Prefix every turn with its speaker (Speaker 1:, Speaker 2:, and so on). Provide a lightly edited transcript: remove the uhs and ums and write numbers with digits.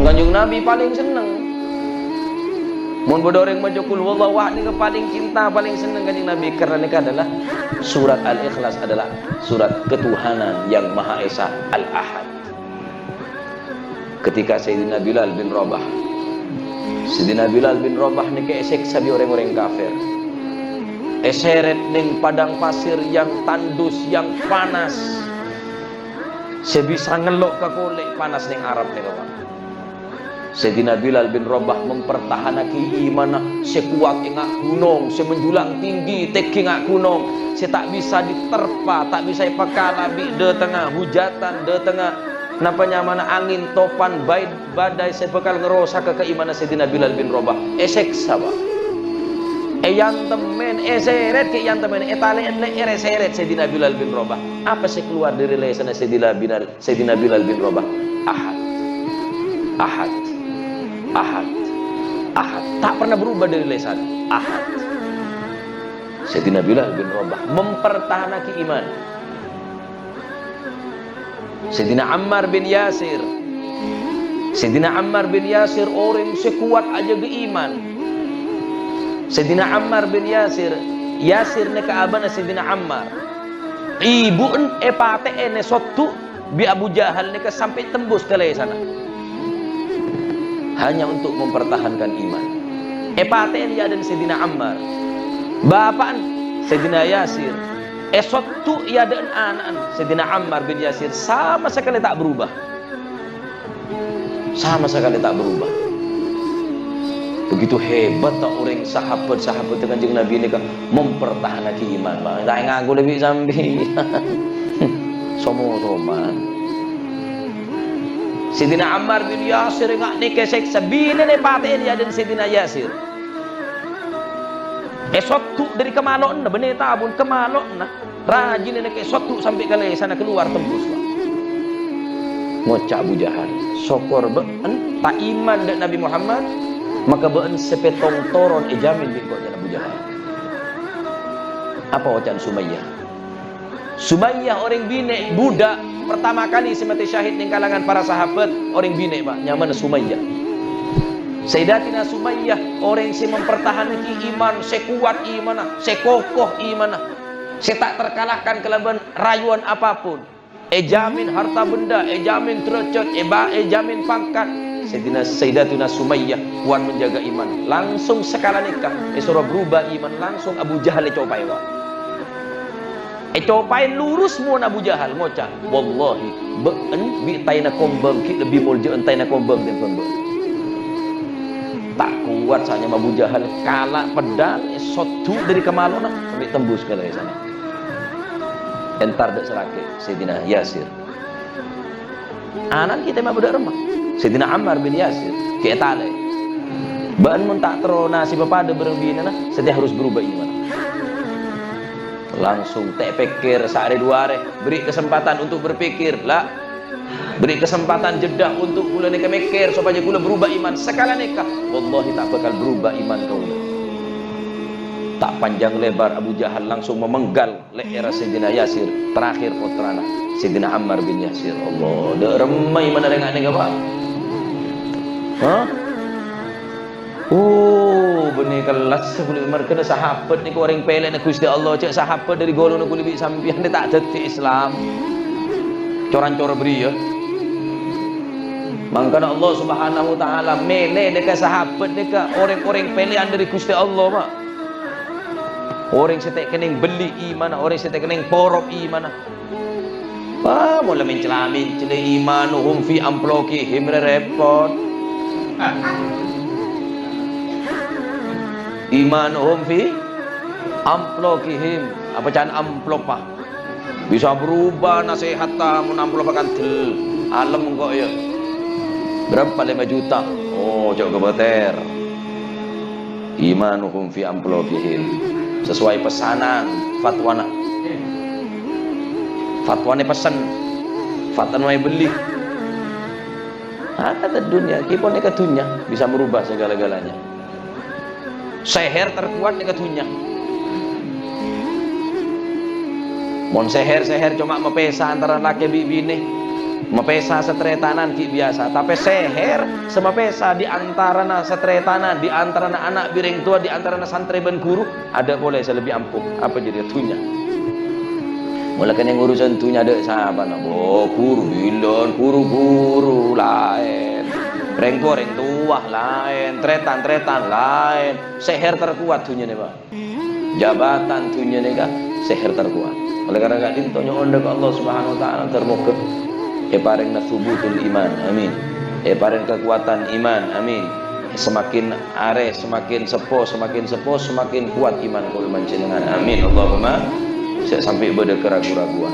Speaker 1: Kanjeng Nabi paling seneng mun bodoreng maca kul wallahu ahad nika paling cinta, paling seneng Kanjeng Nabi, karena nika adalah surat Al-Ikhlas adalah surat ketuhanan yang Maha Esa, Al-Ahad. Ketika Sayyidina Bilal bin Rabah nika esek sabi orang-orang kafir, eseret ning padang pasir yang tandus, yang panas, sebisa ngelok ke kulit panas ning Arab nika Pak. Sayyidina Bilal bin Rabah mempertahankan imanah sekuat ingak gunung, semenjulang tinggi teki ingak gunung, se tak bisa diterpa, tak bisa ipakala bi de tengah hujatan, de tengah napa nyamana angin topan badai sebekal ngerosak ke keimanan Sayyidina Bilal bin Rabah. Esek saba yang temen eseret ke yang temen etale ere seret Sayyidina Bilal bin Rabah. Apa sih keluar dari lisan Sayyidina Bilal bin Rabah? Ahad, ahad, ahad, ahad, tak pernah berubah dari lisan. Ahad. Sayyidina Bilal bin Rabah mempertahankan iman. Sayyidina Ammar bin Yasir orang sekuat aja ke iman. Sayyidina Ammar bin Yasir neka abana Sayyidina Ammar ibu epate ene sotu bi Abu Jahal neka sampai tembus ke sana hanya untuk mempertahankan iman. Epate dia dan Sayyidina Ammar bapak Sayyidina Yasir, esoktu ia dan anak Sayyidina Ammar bin Yasir sama sekali tak berubah, sama sekali tak berubah. Begitu hebat tak orang sahabat dengan Kanjeng Nabi ini kan mempertahankan iman. Tak ngaku lebih sambil somo-soman. Sayyidina Ammar bin Yasir ngak nikah seksa bina ne paten dia dan Sayyidina Yasir. Esoktu dari kemalon na bener tabun kemalon na rajin nek esoktu sampai ke sana keluar tembus lah. Ngocak Abu Jahal sokor beun tak iman dan Nabi Muhammad maka beun sepetong toron ejamin bin kok Abu Jahal. Apa wacan Sumayyah orang bine budak pertama kali semati syahid di kalangan para sahabat orang bine Pak nyaman Sumayyah. Sayyidatina Sumayyah orang yang mempertahankan iman, sekuat imanah, sekokoh imanah, tak terkalahkan kelaban rayuan apapun. Ejamin harta benda, ejamin derajat, ejamin pangkat. Sayyidatina Sumayyah kuat menjaga iman. Langsung sekala nikah, suruh berubah iman langsung Abu Jahal copai Pak. Copai lurus muan Abu Jahal ngocak. Wallahi, beun bi taina kombang ki lebih mulja taina kombang dan kombang. Tak kuat saja Abu Jahal kalah pedal sotu dari kemalona sampai tembus ke sana. Entar dak serake Sayyidina Yasir. Anak kita mah budak remah. Sayyidina Ammar bin Yasir ke etale. Ban mun tak terona si bapada berbina nah, setia harus berubah iman. Langsung tak pikir sehari dua hari, beri kesempatan untuk berpikir lah. Beri kesempatan jeda untuk kula nikah mikir supaya kula berubah iman. Sekala nikah wallahi tak bakal berubah iman kau. Tak panjang lebar Abu Jahal langsung memenggal leher Sayyidina Yasir. Terakhir putrana Sayyidina Ammar bin Yasir. Allah dak remai mana dengan nikah Pak. Hah? Oh benih kelas sebelum mereka sahabat ni orang pelek nak Gusti Allah cak sahabat dari golongan kulit sampian dia tak ada Islam. Coran-cor beri ya. Mangkana Allah Subhanahu wa taala mele dekat sahabat dekat orang-orang pilihan dari Gusti Allah Pak. Orang setek kening beli iman, orang setek kening porop iman. Mula mencelamin cile imanuhum fi amplokihim repot. Imanuhum fi amplokihim. Apa can amplok Pak? Bisa berubah nasihat tamu amplok akan tel. Alam kok ya. Berapa 5 juta? Oh, coba kebeter. Imanuhum fi amplokihim. Sesuai pesanan fatwana. Fatwane pesan. Fatwane beli. Kata dunia, kipon ke dunia bisa merubah segala-galanya. Seher terkuat ke dunia. Mon seher cuma mepesa antara laki bini. Mapesa setretanan ki biasa, tapi seher semapesa di antara na setretanan, di antara na anak biring tua, di antara na santri ben guru, ada boleh selebih ampuh. Apa jadi tunya? Mulai kan yang urusan tunya ada siapa na? Oh guru hilon, guru lain, reng tua lain, tretan lain, seher terkuat tunya nih pak. Jabatan tunya nih kak, seher terkuat. Oleh karena kak dintonya onda ke Allah Subhanahu Wa Taala termoga. Paring nasubutul iman, amin. Paring kekuatan iman, amin. Semakin are, semakin sepuh, semakin kuat iman kul manjenengan, amin. Allahumma sampai beda keraguan-raguan.